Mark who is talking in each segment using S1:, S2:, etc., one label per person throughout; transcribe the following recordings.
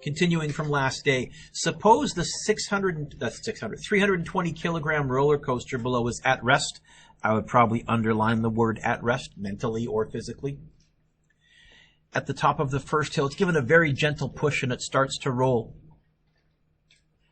S1: Continuing from last day, suppose the 320 kilogram roller coaster below is at rest. I would probably underline the word at rest, mentally or physically. At the top of the first hill, it's given a very gentle push and it starts to roll.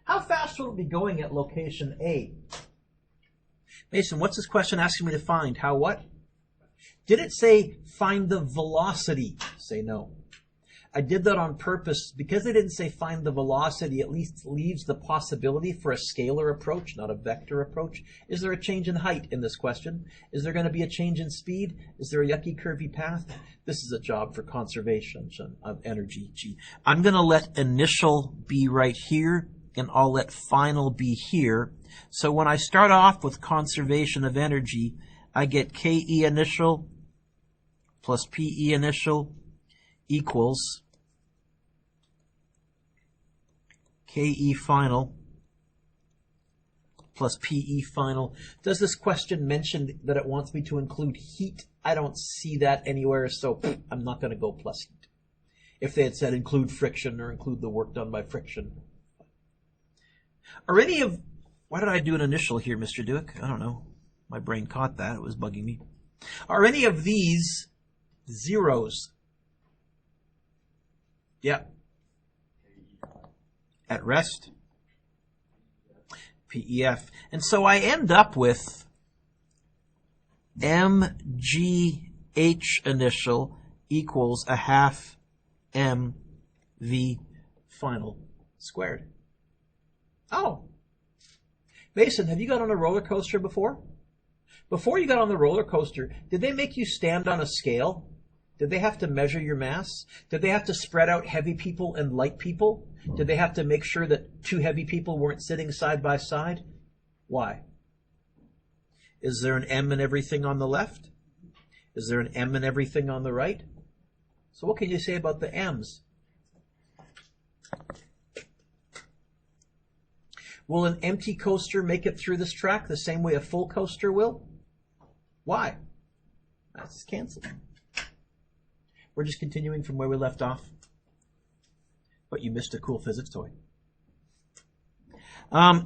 S1: How fast will it be going at location A? Mason, what's this question asking me to find? How what? Did it say find the velocity? Say no. I did that on purpose because they didn't say find the velocity. At least leaves the possibility for a scalar approach, not a vector approach. Is there a change in height in this question? Is there going to be a change in speed? Is there a yucky curvy path? This is a job for conservation of energy. G. I'm going to let initial be right here, and I'll let final be here. So when I start off with conservation of energy, I get KE initial plus PE initial equals KE final plus PE final. Does this question mention that it wants me to include heat? I don't see that anywhere, so I'm not going to go plus heat. If they had said include friction or include the work done by friction. Are any of... Why did I do an initial here, Mr. Duick? I don't know. My brain caught that. It was bugging me. Are any of these zeros? Yeah. At rest. PEF. And so I end up with MGH initial equals a half MV final squared. Oh. Mason, have you got on a roller coaster before? Before you got on the roller coaster, did they make you stand on a scale? Did they have to measure your mass? Did they have to spread out heavy people and light people? Did they have to make sure that two heavy people weren't sitting side by side? Why? Is there an M in everything on the left? Is there an M in everything on the right? So what can you say about the M's? Will an empty coaster make it through this track the same way a full coaster will? Why? That's canceled. We're just continuing from where we left off. But you missed a cool physics toy.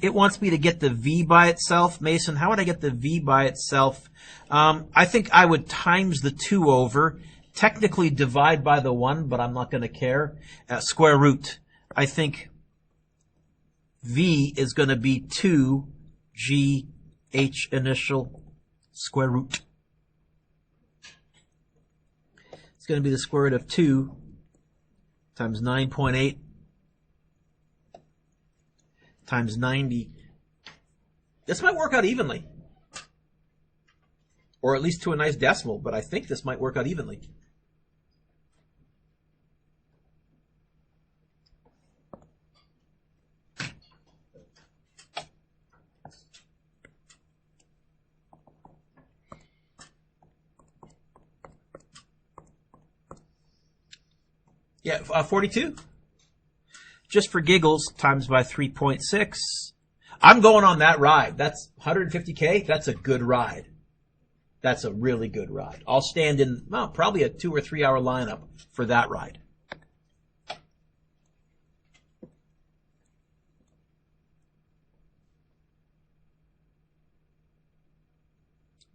S1: It wants me to get the V by itself. Mason, how would I get the V by itself? I think I would times the 2 over, technically divide by the 1, but I'm not going to care. Square root. I think V is going to be 2GH initial square root. It's going to be the square root of 2 times 9.8 times 90. This might work out evenly. Or at least to a nice decimal, but I think this might work out evenly. Yeah, 42. Just for giggles, times by 3.6. I'm going on that ride. That's 150K. That's a good ride. That's a really good ride. I'll stand in, well, probably a 2 or 3 hour lineup for that ride.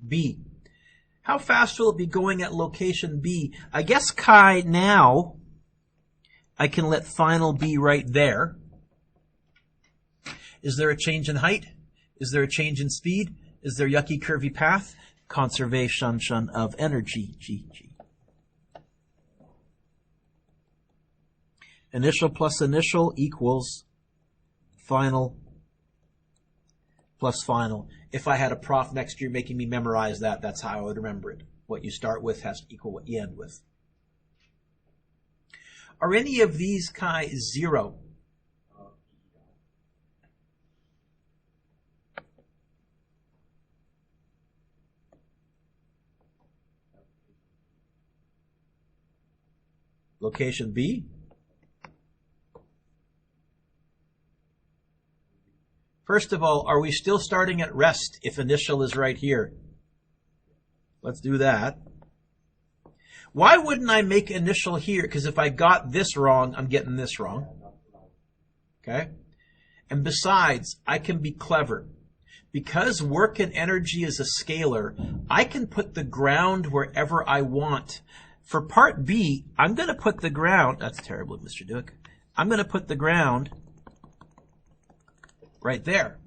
S1: B. How fast will it be going at location B? I guess chi now, I can let final be right there. Is there a change in height? Is there a change in speed? Is there yucky curvy path? Conservation of energy. G. Initial plus initial equals final plus final. If I had a prof next year making me memorize that, that's how I would remember it. What you start with has to equal what you end with. Are any of these chi 0? Location B? First of all, are we still starting at rest if initial is right here? Let's do that. Why wouldn't I make initial here? Because if I got this wrong, I'm getting this wrong. Okay? And besides, I can be clever. Because work and energy is a scalar, I can put the ground wherever I want. For part B, I'm going to put the ground, that's terrible, Mr. Duke. I'm going to put the ground right there.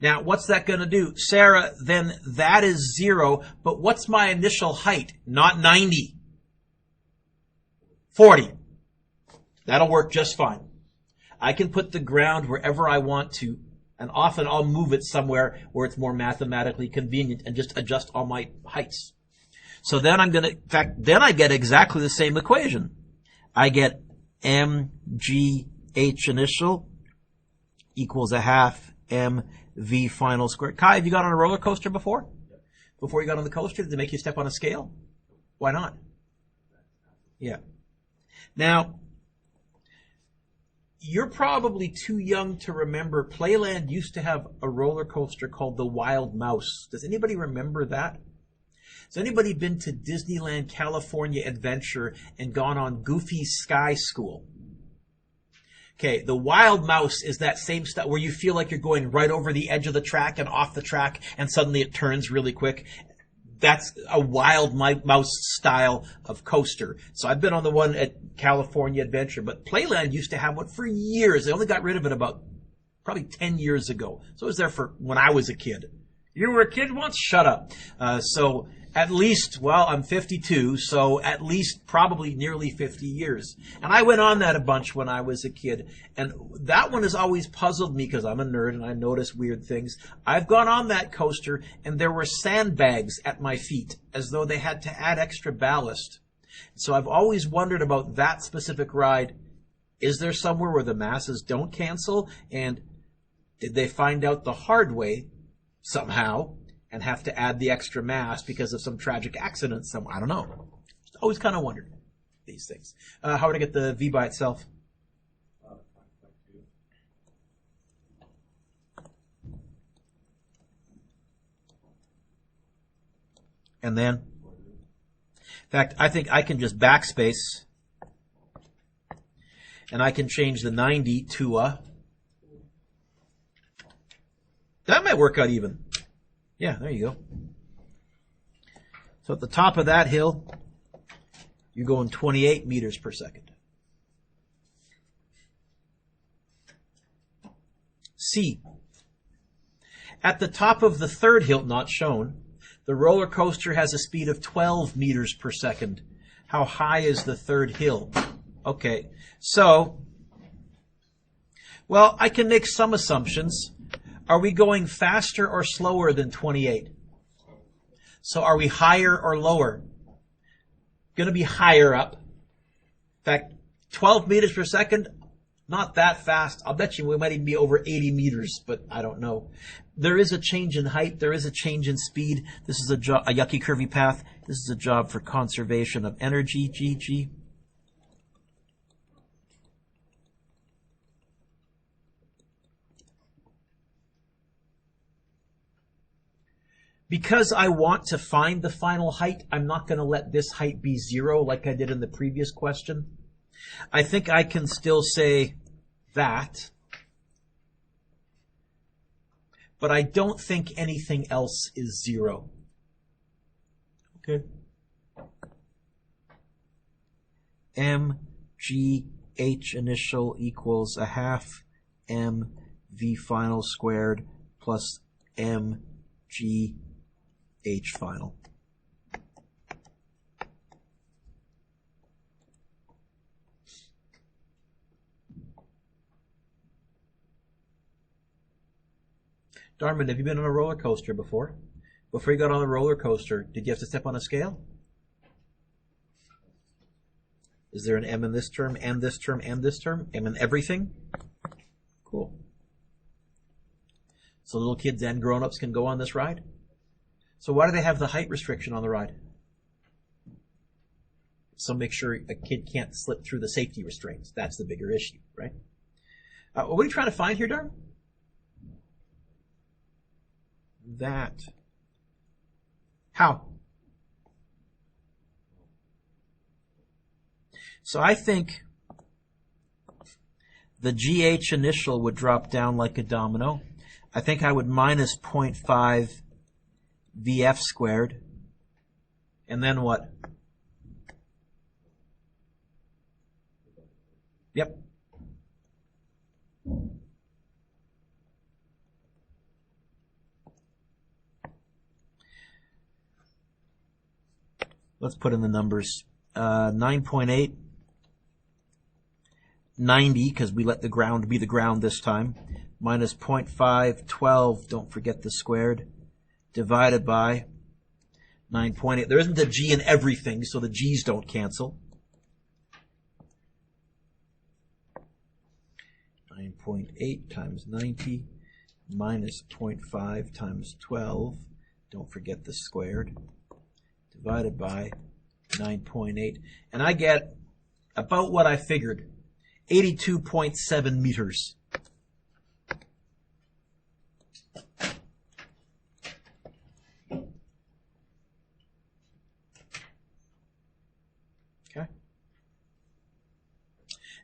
S1: Now, what's that going to do? Sarah, then that is 0, but what's my initial height? Not 90. 40. That'll work just fine. I can put the ground wherever I want to, and often I'll move it somewhere where it's more mathematically convenient and just adjust all my heights. So then then I get exactly the same equation. I get mgh initial equals a half mv final squared. Kai, have you got on a roller coaster before? Before you got on the coaster, did they make you step on a scale? Why not? Yeah. Now, you're probably too young to remember Playland used to have a roller coaster called the Wild Mouse. Does anybody remember that? Has anybody been to Disneyland California Adventure and gone on Goofy's Sky School? Okay, the Wild Mouse is that same stuff where you feel like you're going right over the edge of the track and off the track and suddenly it turns really quick. That's a Wild Mouse style of coaster. So I've been on the one at California Adventure, but Playland used to have one for years. They only got rid of it about probably 10 years ago. So it was there for when I was a kid. You were a kid once? Shut up. So at least, well, I'm 52, so at least probably nearly 50 years. And I went on that a bunch when I was a kid. And that one has always puzzled me because I'm a nerd and I notice weird things. I've gone on that coaster and there were sandbags at my feet as though they had to add extra ballast. So I've always wondered about that specific ride. Is there somewhere where the masses don't cancel? And did they find out the hard way somehow and have to add the extra mass because of some tragic accident somewhere? I don't know. Just always kind of wondered these things. How would I get the V by itself? And then, in fact, I think I can just backspace and I can change the 90 to a, that might work out even. Yeah, there you go. So at the top of that hill, you're going 28 meters per second. C. At the top of the third hill, not shown, the roller coaster has a speed of 12 meters per second. How high is the third hill? Okay, so, well, I can make some assumptions. Are we going faster or slower than 28? So are we higher or lower? Going to be higher up. In fact, 12 meters per second, not that fast. I'll bet you we might even be over 80 meters, but I don't know. There is a change in height. There is a change in speed. This is a yucky curvy path. This is a job for conservation of energy, GG. Because I want to find the final height, I'm not going to let this height be 0 like I did in the previous question. I think I can still say that, but I don't think anything else is 0. Okay. mgh initial equals a half mv final squared plus mgh final. Darman, have you been on a roller coaster before? Before you got on the roller coaster, did you have to step on a scale? Is there an M in this term, and this term, and this term? M in everything? Cool. So little kids and grown-ups can go on this ride? So why do they have the height restriction on the ride? So make sure a kid can't slip through the safety restraints. That's the bigger issue, right? What are you trying to find here, Darm? That. How? So I think The GH initial would drop down like a domino. I think I would minus 0.5 VF squared. And then what? Yep. Let's put in the numbers. 9.8. 90, because we let the ground be the ground this time. Minus 0.5, 12, don't forget the squared. Divided by 9.8. There isn't a G in everything, so the G's don't cancel. 9.8 times 90 minus 0.5 times 12. Don't forget the squared. Divided by 9.8. And I get about what I figured. 82.7 meters. Okay.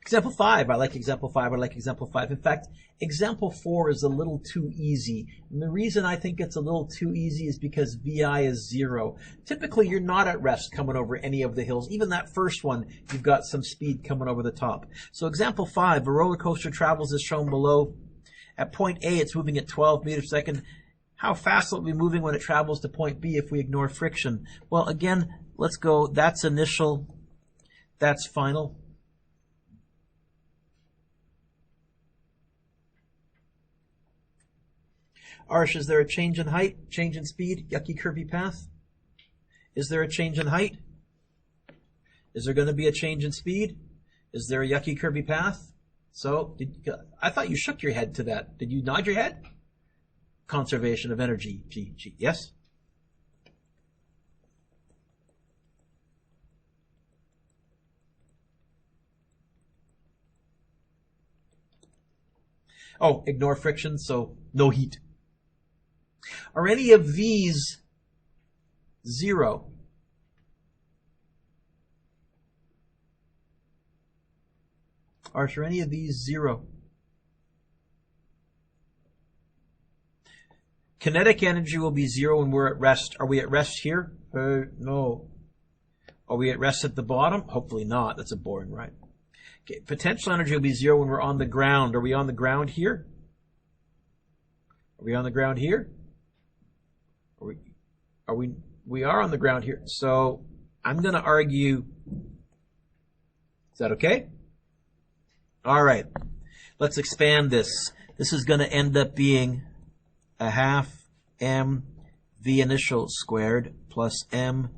S1: Example 5. I like example 5. I like example 5. In fact, example 4 is a little too easy. And the reason I think it's a little too easy is because VI is 0. Typically, you're not at rest coming over any of the hills. Even that first one, you've got some speed coming over the top. So example 5, a roller coaster travels as shown below. At point A, it's moving at 12 meters per second. How fast will it be moving when it travels to point B if we ignore friction? Well, again, let's go. That's initial. That's final. Arsh, is there a change in height, change in speed, yucky curvy path? Is there a change in height? Is there going to be a change in speed? Is there a yucky curvy path? So, I thought you shook your head to that. Did you nod your head? Conservation of energy, G. Yes? Oh, ignore friction, so no heat. Are any of these 0? Are any of these 0? Kinetic energy will be 0 when we're at rest. Are we at rest here? No. Are we at rest at the bottom? Hopefully not. That's a boring ride. Okay. Potential energy will be 0 when we're on the ground. Are we on the ground here? Are we on the ground here? We are on the ground here. So I'm going to argue. Is that okay? All right. Let's expand this. This is going to end up being a half m v initial squared plus m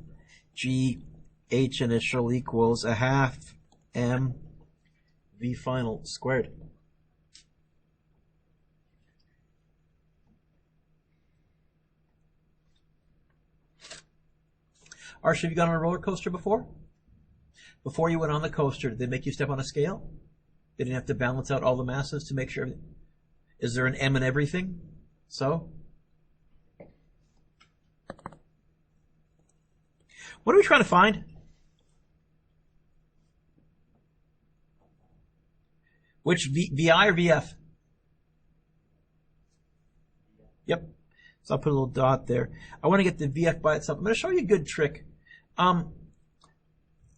S1: g h initial equals a half m v final squared. Arsh, have you gone on a roller coaster before? Before you went on the coaster, did they make you step on a scale? They didn't have to balance out all the masses to make sure. Is there an M in everything? So? What are we trying to find? Which VI or VF? Yep. So I'll put a little dot there. I want to get the VF by itself. I'm going to show you a good trick.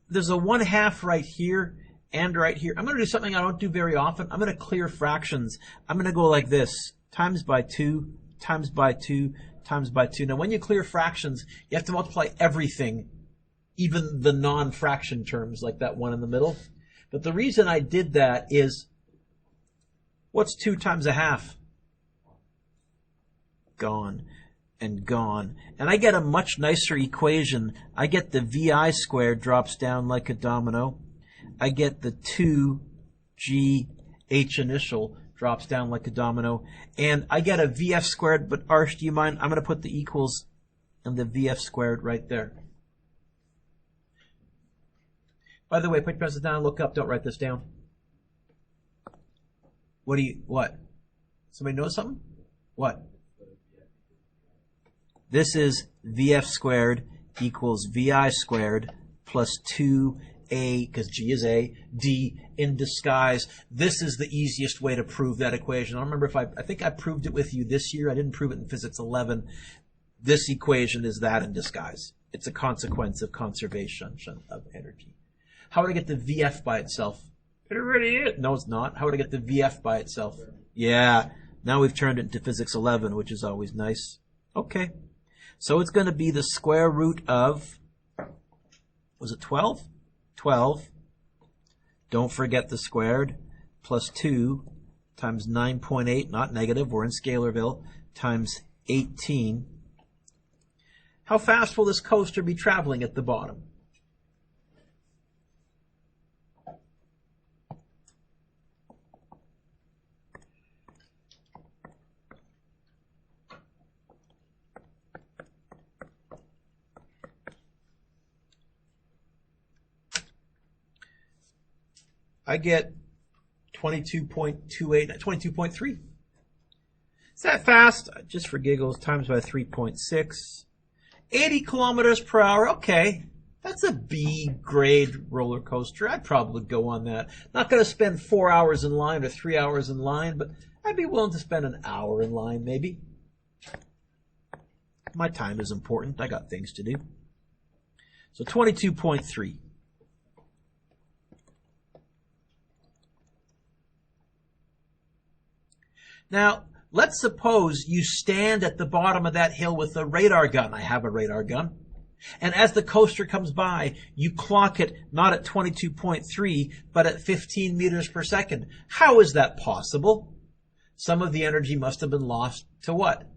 S1: There's a 1/2 right here and right here. I'm going to do something I don't do very often. I'm going to clear fractions. I'm going to go like this. Times by 2, times by 2, times by 2. Now when you clear fractions, you have to multiply everything, even the non-fraction terms like that one in the middle. But the reason I did that is, what's 2 times 1/2? Gone and gone. And I get a much nicer equation. I get the VI squared drops down like a domino. I get the 2GH initial drops down like a domino. And I get a VF squared, but Arsh, do you mind? I'm going to put the equals and the VF squared right there. By the way, put your pencils down, look up, don't write this down. What? Somebody know something? What? This is VF squared equals VI squared plus 2 A, because G is A, D in disguise. This is the easiest way to prove that equation. I don't remember if I think I proved it with you this year. I didn't prove it in Physics 11. This equation is that in disguise. It's a consequence of conservation of energy. How would I get the VF by itself? It already is. No, it's not. How would I get the VF by itself? Yeah. Now we've turned it into Physics 11, which is always nice. Okay. So it's going to be the square root of, was it 12? 12. Don't forget the squared, plus 2 times 9.8, not negative, we're in Scalarville, times 18. How fast will this coaster be traveling at the bottom? I get 22.28, 22.3. Is that fast? Just for giggles, times by 3.6. 80 kilometers per hour. Okay. That's a B grade roller coaster. I'd probably go on that. Not going to spend 4 hours in line or 3 hours in line, but I'd be willing to spend an hour in line maybe. My time is important. I got things to do. So 22.3. Now, let's suppose you stand at the bottom of that hill with a radar gun. I have a radar gun. And as the coaster comes by, you clock it not at 22.3, but at 15 meters per second. How is that possible? Some of the energy must have been lost to what?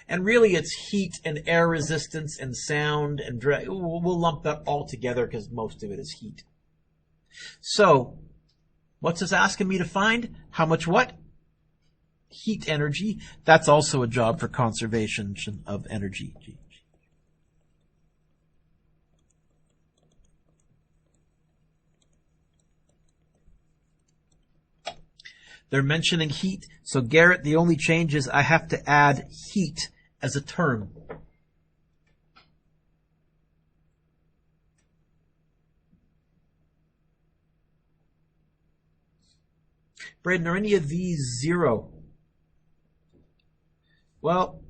S1: And really it's heat and air resistance and sound and drag. We'll lump that all together because most of it is heat. So, what's this asking me to find? How much what? Heat energy. That's also a job for conservation of energy. They're mentioning heat. So Garrett, the only change is I have to add heat as a term. Braden, are any of these 0? Well,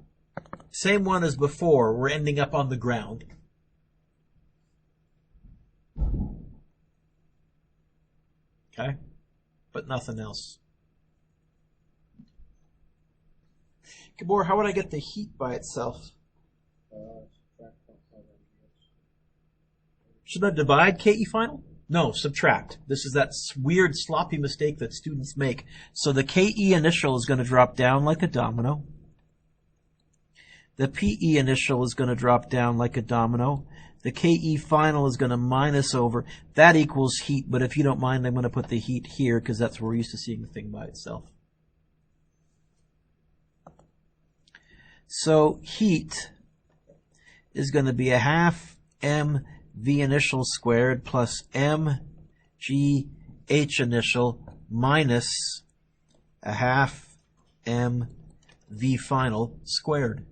S1: same one as before. We're ending up on the ground. Okay? But nothing else. Gabor, how would I get the heat by itself? Should I divide KE final? No, subtract. This is that weird sloppy mistake that students make. So the KE initial is going to drop down like a domino. The PE initial is going to drop down like a domino. The KE final is going to minus over. That equals heat, but if you don't mind, I'm going to put the heat here because that's where we're used to seeing the thing by itself. So heat is going to be a half mv initial squared plus mgh initial minus a half mv final squared.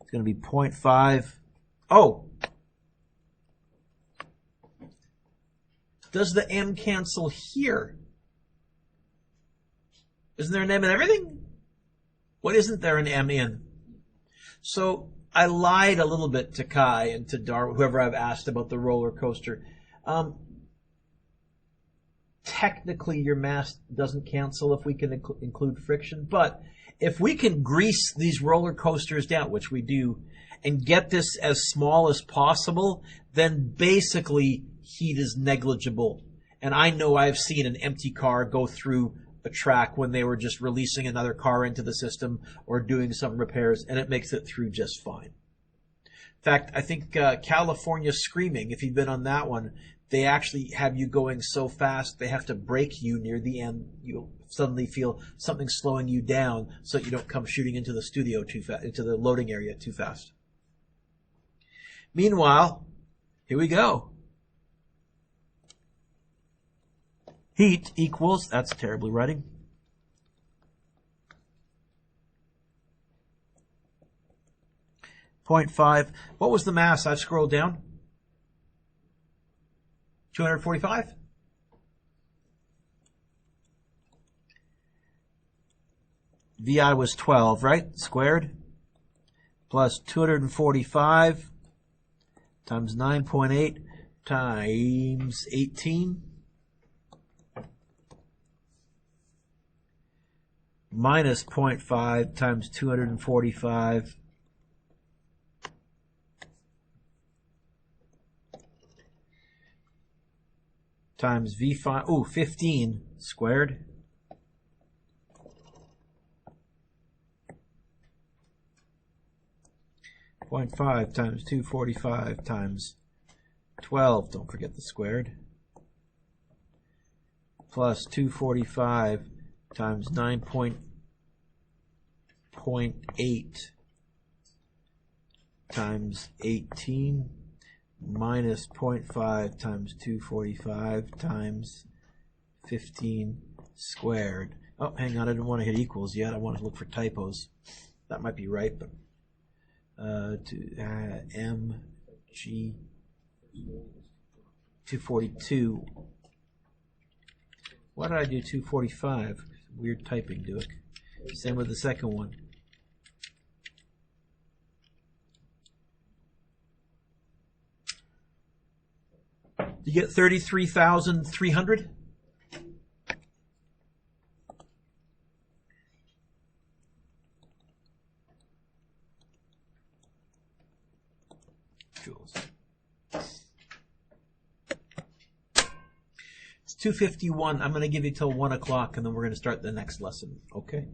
S1: It's going to be 0.5. Oh! Does the m cancel here? Isn't there an m in everything? What isn't there an m in? So I lied a little bit to Kai and to Darwin, whoever I've asked about the roller coaster. Technically, your mass doesn't cancel if we can include friction, but if we can grease these roller coasters down, which we do, and get this as small as possible, then basically heat is negligible. And I know I've seen an empty car go through a track when they were just releasing another car into the system or doing some repairs, and it makes it through just fine. In fact, I think California Screaming, if you've been on that one, they actually have you going so fast they have to brake you near the end. You'll suddenly feel something slowing you down so that you don't come shooting into the studio too fast, into the loading area too fast. Meanwhile, here we go. Heat equals, that's terribly writing, 0.5. What was the mass? I've scrolled down. 245? VI was 12, right? Squared. Plus 245 times 9.8 times 18 minus 0.5 times 245 times V5, 15 squared. .5 times 245 times 12, don't forget the squared, plus 245 times 9.8 times 18 minus 0.5 times 245 times 15 squared. Oh, hang on, I didn't want to hit equals yet. I want to look for typos. That might be right, but MG 242. Why did I do 245? Weird typing, Duke. Same with the second one. You get 33,300? Joules. It's 2:51. I'm going to give you till 1 o'clock, and then we're going to start the next lesson. Okay?